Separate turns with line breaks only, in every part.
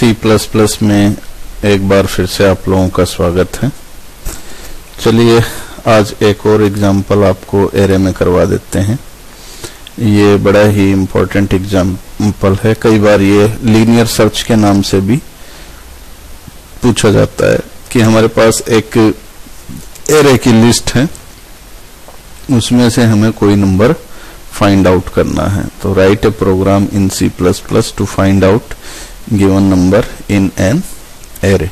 C++ में एक बार फिर से आप लोगों का स्वागत है। चलिए आज एक और एग्जाम्पल आपको एरे में करवा देते हैं। ये बड़ा ही इम्पोर्टेंट एग्जाम्पल है। कई बार ये लीनियर सर्च के नाम से भी पूछा जाता है कि हमारे पास एक एरे की लिस्ट है, उसमें से हमें कोई नंबर फाइंड आउट करना है। तो write a program in C++ to find out given number in an array.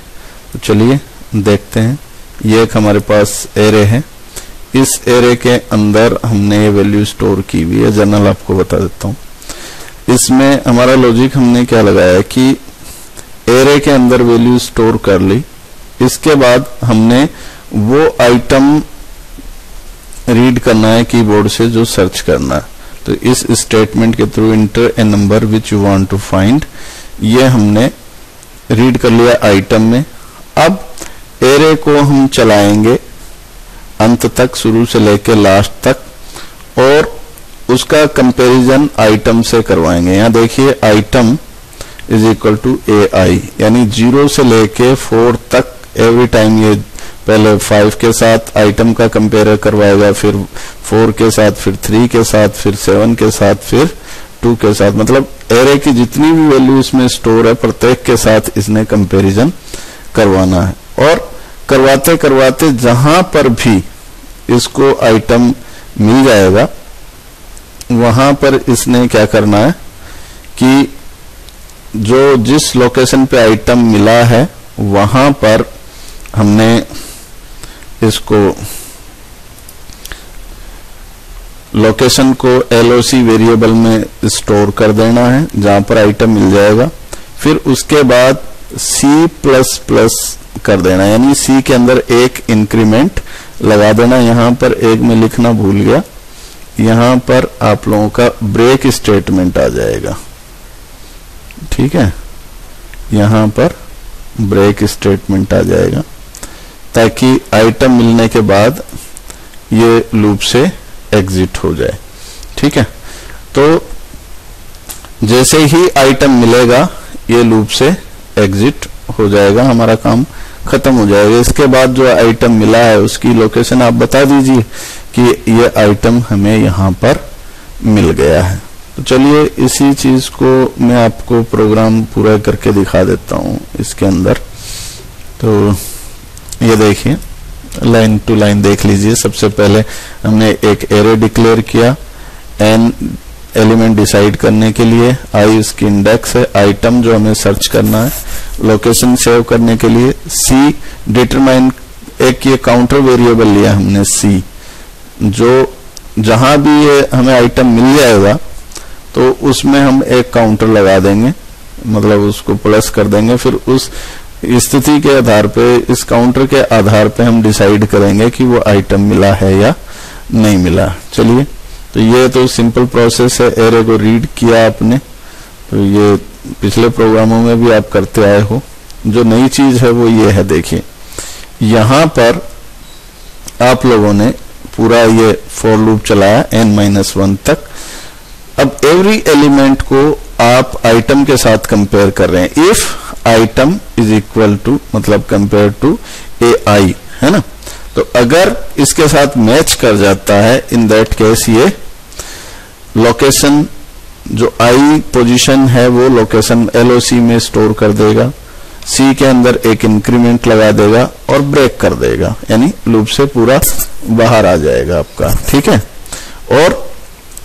तो चलिए देखते हैं। ये एक हमारे पास एरे है। इस एरे के अंदर हमने ये वैल्यू स्टोर की हुई है। जनरल आपको बता देता हूँ। इसमें हमारा लॉजिक हमने क्या लगाया है कि एरे के अंदर वैल्यू स्टोर कर ली, इसके बाद हमने वो आइटम रीड करना है कीबोर्ड से जो सर्च करना है। तो इस स्टेटमेंट के through enter a number which you want to find, ये हमने रीड कर लिया आइटम में। अब एरे को हम चलाएंगे अंत तक, शुरू से लेकर लास्ट तक, और उसका कंपैरिजन आइटम से करवाएंगे। यहां देखिए item is equal to AI, यानी 0 से लेके 4 तक एवरी टाइम ये पहले 5 के साथ आइटम का कंपेयर करवाएगा, फिर 4 के साथ, फिर 3 के साथ, फिर 7 के साथ, फिर 2 के साथ। मतलब एरे की जितनी भी वैल्यू इसमें स्टोर है प्रत्येक के साथ इसने कंपैरिजन करवाना है। और करवाते करवाते जहां पर भी इसको आइटम मिल जाएगा वहां पर इसने क्या करना है कि जो जिस लोकेशन पे आइटम मिला है वहां पर हमने इसको लोकेशन को LOC वेरिएबल में स्टोर कर देना है जहां पर आइटम मिल जाएगा। फिर उसके बाद C++ कर देना, यानी C के अंदर एक इंक्रीमेंट लगा देना। यहां पर एक में लिखना भूल गया, यहां पर आप लोगों का ब्रेक स्टेटमेंट आ जाएगा। ठीक है, यहां पर ब्रेक स्टेटमेंट आ जाएगा ताकि आइटम मिलने के बाद ये लूप से एग्जिट हो जाए। ठीक है, तो जैसे ही आइटम मिलेगा ये लूप से एग्जिट हो जाएगा, हमारा काम खत्म हो जाएगा। इसके बाद जो आइटम मिला है उसकी लोकेशन आप बता दीजिए कि ये आइटम हमें यहाँ पर मिल गया है। तो चलिए इसी चीज को मैं आपको प्रोग्राम पूरा करके दिखा देता हूँ इसके अंदर। तो ये देखिए लाइन टू लाइन देख लीजिए। सबसे पहले हमने एक एरे डिक्लेयर किया n एलिमेंट डिसाइड करने के लिए, i इसकी इंडेक्स है, आइटम जो हमें सर्च करना है, लोकेशन सेव करने के लिए c डिटरमाइन, एक ये काउंटर वेरिएबल लिया हमने c, जो जहां भी ये हमें आइटम मिल जाएगा तो उसमें हम एक काउंटर लगा देंगे, मतलब उसको प्लस कर देंगे। फिर उस स्थिति के आधार पे, इस काउंटर के आधार पे हम डिसाइड करेंगे कि वो आइटम मिला है या नहीं मिला। चलिए, तो ये तो सिंपल प्रोसेस है। एरे को रीड किया आपने, तो ये पिछले प्रोग्रामों में भी आप करते आए हो। जो नई चीज है वो ये है, देखिए यहां पर आप लोगों ने पूरा ये फॉर लूप चलाया n-1 तक। अब एवरी एलिमेंट को आप आइटम के साथ कंपेयर कर रहे हैं। If item is equal to, मतलब कंपेयर टू AI, है ना। तो अगर इसके साथ मैच कर जाता है, इन दैट केस ये लोकेशन जो I पोजीशन है वो लोकेशन LOC में स्टोर कर देगा, C के अंदर एक इंक्रीमेंट लगा देगा और ब्रेक कर देगा, यानी लूप से पूरा बाहर आ जाएगा आपका। ठीक है, और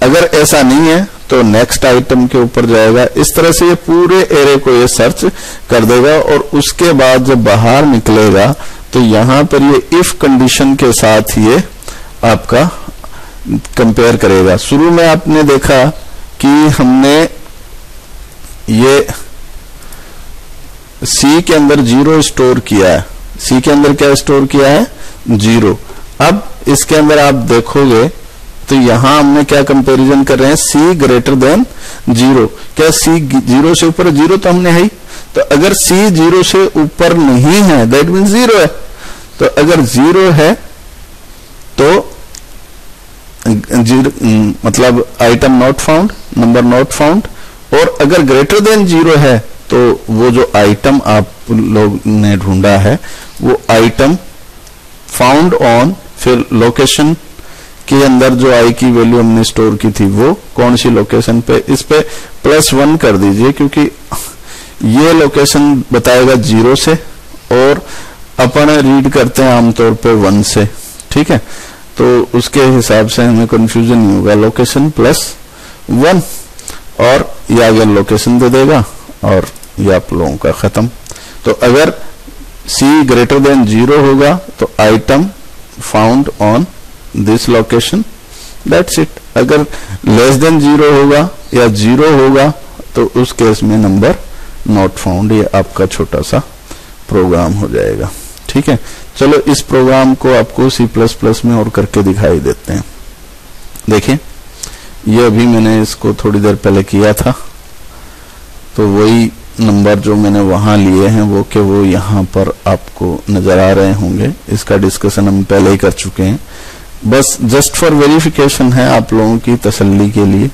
अगर ऐसा नहीं है तो नेक्स्ट आइटम के ऊपर जाएगा। इस तरह से ये पूरे एरे को ये सर्च कर देगा और उसके बाद जब बाहर निकलेगा तो यहां पर ये इफ कंडीशन के साथ ये आपका कंपेयर करेगा। शुरू में आपने देखा कि हमने ये C के अंदर 0 स्टोर किया है। C के अंदर क्या स्टोर किया है? 0। अब इसके अंदर आप देखोगे तो यहां हमने क्या कंपैरिजन कर रहे हैं? C greater than 0। क्या C 0 से ऊपर? 0 तो हमने है ही। तो अगर C 0 से ऊपर नहीं है दैट मीन 0 है। तो अगर 0 है तो मतलब item not found, number not found. और अगर ग्रेटर देन 0 है तो वो जो आइटम आप लोग ने ढूंढा है वो आइटम फाउंड ऑन, फिर लोकेशन के अंदर जो आई की वैल्यू हमने स्टोर की थी वो कौन सी लोकेशन पे, इस पे +1 कर दीजिए क्योंकि ये लोकेशन बताएगा 0 से और अपन रीड करते हैं आमतौर पे 1 से, ठीक है। तो उसके हिसाब से हमें कंफ्यूजन नहीं होगा, लोकेशन +1 और ये अगर लोकेशन दे देगा और ये आप लोगों का खत्म। तो अगर c ग्रेटर देन 0 होगा तो item found on this location, that's it. अगर लेस देन 0 होगा या 0 होगा तो उस केस में नंबर नॉट फाउंड, ये आपका छोटा सा प्रोग्राम हो जाएगा, ठीक है। चलो इस प्रोग्राम को आपको C++ में और करके दिखाई देते हैं। देखिए ये अभी मैंने इसको थोड़ी देर पहले किया था, तो वही नंबर जो मैंने वहां लिए हैं वो के वो यहाँ पर आपको नजर आ रहे होंगे। इसका डिस्कशन हम पहले ही कर चुके हैं, बस जस्ट फॉर वेरिफिकेशन है आप लोगों की तसल्ली के लिए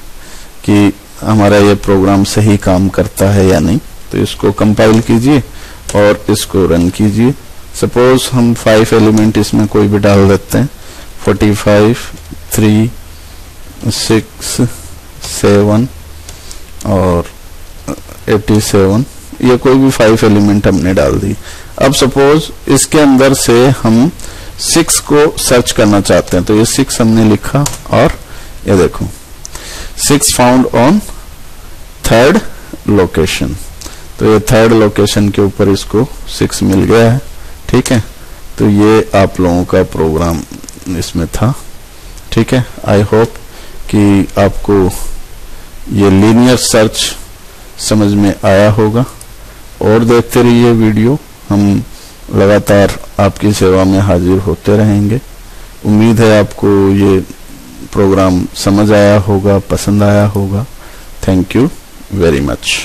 कि हमारा ये प्रोग्राम सही काम करता है या नहीं। तो इसको कंपाइल कीजिए और इसको रन कीजिए। सपोज हम 5 एलिमेंट इसमें कोई भी डाल देते हैं, 45, 3, 6, 7 और 87, ये कोई भी 5 एलिमेंट हमने डाल दी। अब सपोज इसके अंदर से हम 6 को सर्च करना चाहते हैं, तो ये 6 हमने लिखा और ये देखो 6 फाउंड ऑन 3rd लोकेशन। तो ये 3rd लोकेशन के ऊपर इसको 6 मिल गया है, ठीक है। तो ये आप लोगों का प्रोग्राम इसमें था, ठीक है। आई होप कि आपको ये लीनियर सर्च समझ में आया होगा और देखते रहिए वीडियो, हम लगातार आपकी सेवा में हाजिर होते रहेंगे। उम्मीद है आपको ये प्रोग्राम समझ आया होगा, पसंद आया होगा। Thank you very much.